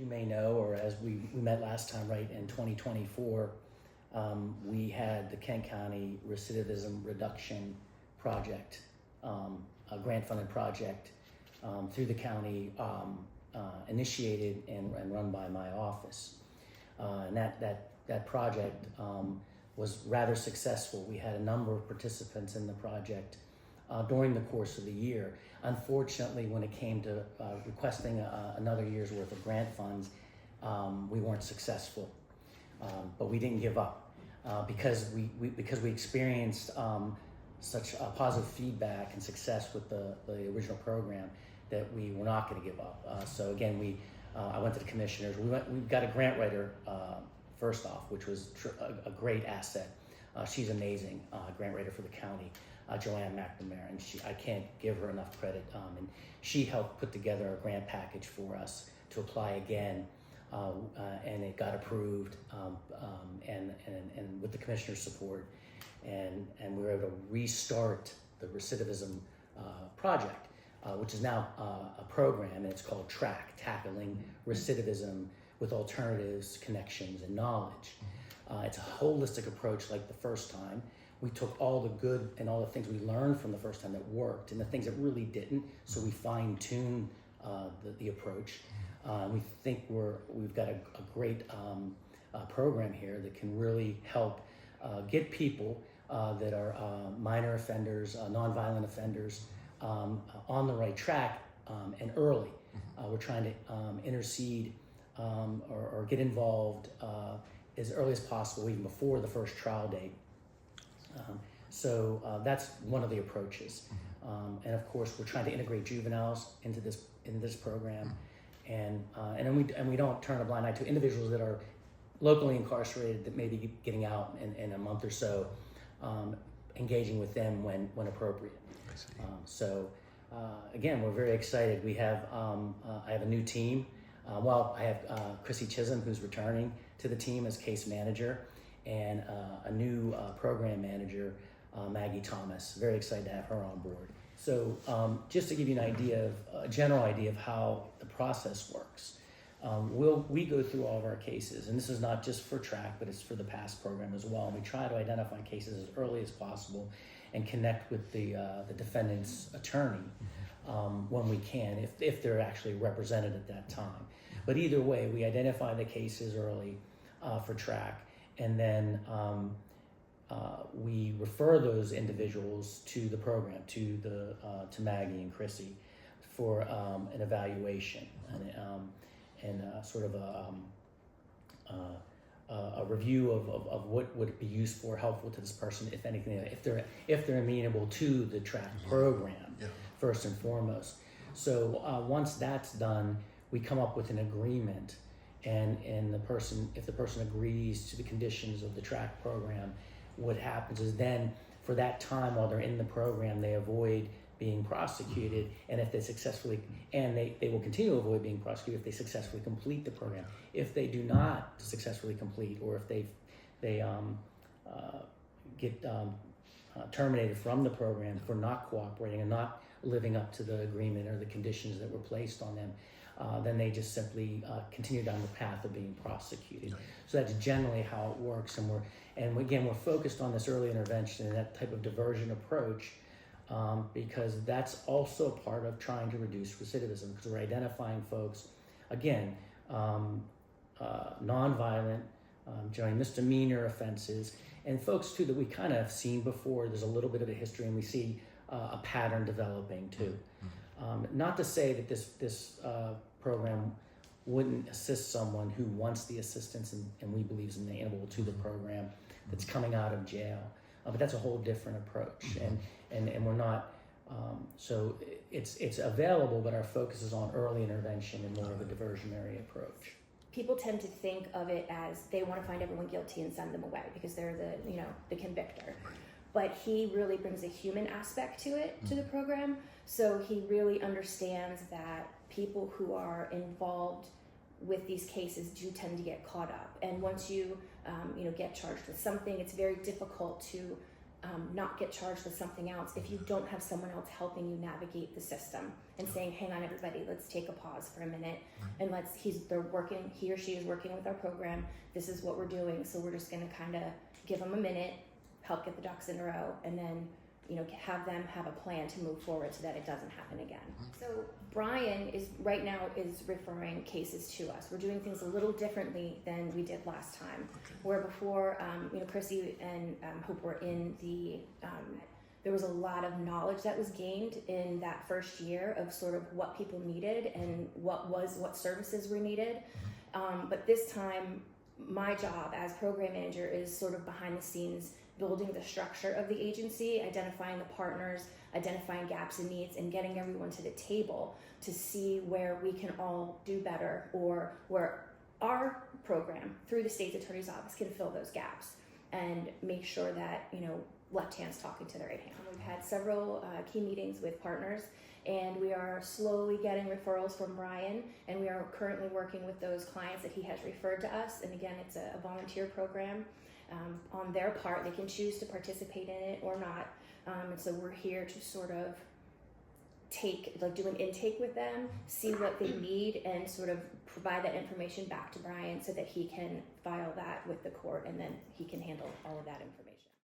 you may know, or as we met last time, right, in 2024, we had the Kent County Recidivism Reduction Project, a grant-funded project through the county, initiated and run by my office. And that project was rather successful. We had a number of participants in the project during the course of the year. Unfortunately, when it came to requesting another year's worth of grant funds, we weren't successful. But we didn't give up because we experienced such positive feedback and success with the original program that we were not going to give up. So again, I went to the commissioners. We got a grant writer first off, which was a great asset. She's amazing, grant writer for the county, Joanne McNamara, and I can't give her enough credit. And she helped put together a grant package for us to apply again, and it got approved, and with the commissioner's support, and we were able to restart the recidivism project, which is now a program, and it's called TRACK, Tackling Recidivism with Alternatives, Connections, and Knowledge. It's a holistic approach like the first time. We took all the good and all the things we learned from the first time that worked and the things that really didn't, so we fine-tuned the approach. We think we've got a great program here that can really help get people that are minor offenders, nonviolent offenders, on the right track and early. We're trying to intercede or get involved as early as possible, even before the first trial date. So that's one of the approaches. And of course, we're trying to integrate juveniles into this program, and we don't turn a blind eye to individuals that are locally incarcerated that may be getting out in a month or so, engaging with them when appropriate. So again, we're very excited. We have I have a new team. I have Chrissy Chisholm, who's returning to the team as case manager, and a new program manager, Maggie Thomas. Very excited to have her on board. So just to give you a general idea of how the process works, we go through all of our cases, and this is not just for TRACK, but it's for the PASS program as well. And we try to identify cases as early as possible and connect with the defendant's attorney when we can, if they're actually represented at that time. But either way, we identify the cases early for TRACK, and then we refer those individuals to the program, to Maggie and Chrissy, for an evaluation and sort of a review of what would be useful or helpful to this person, if anything, if they're amenable to the TRACK program, first and foremost. So once that's done, we come up with an agreement, and if the person agrees to the conditions of the TRACK program, what happens is then for that time while they're in the program, they avoid being prosecuted, and if they successfully, and they will continue to avoid being prosecuted if they successfully complete the program. If they do not successfully complete, or if they get terminated from the program for not cooperating and not living up to the agreement or the conditions that were placed on them, then they just simply continue down the path of being prosecuted. So that's generally how it works, and we're focused on this early intervention and that type of diversion approach, because that's also part of trying to reduce recidivism, because we're identifying folks, again, nonviolent, during misdemeanor offenses, and folks too that we kind of have seen before. There's a little bit of a history, and we see a pattern developing too. Not to say that this program wouldn't assist someone who wants the assistance and we believe is amenable to the program, that's coming out of jail, but that's a whole different approach, and we're not. So it's available, but our focus is on early intervention and more of a diversionary approach. People tend to think of it as they want to find everyone guilty and send them away because they're the convictor. But he really brings a human aspect to it, to the program. So he really understands that people who are involved with these cases do tend to get caught up. And once you get charged with something, it's very difficult to not get charged with something else if you don't have someone else helping you navigate the system and saying, hang on everybody, let's take a pause for a minute and he or she is working with our program, this is what we're doing, so we're just going to kind of give them a minute, help get the ducks in a row, and then have them have a plan to move forward so that it doesn't happen again. So Brian is right now referring cases to us. We're doing things a little differently than we did last time. Where before, Chrissy and Hope were in the, there was a lot of knowledge that was gained in that first year of sort of what people needed and what services were needed. But this time, my job as program manager is sort of behind the scenes, building the structure of the agency, identifying the partners, identifying gaps and needs, and getting everyone to the table to see where we can all do better, or where our program through the state's attorney's office can fill those gaps and make sure that left hand's talking to the right hand. We've had several key meetings with partners, and we are slowly getting referrals from Brian, and we are currently working with those clients that he has referred to us. And again, it's a volunteer program. On their part, they can choose to participate in it or not. And so we're here to sort of do an intake with them, see what they need, and sort of provide that information back to Brian so that he can file that with the court, and then he can handle all of that information.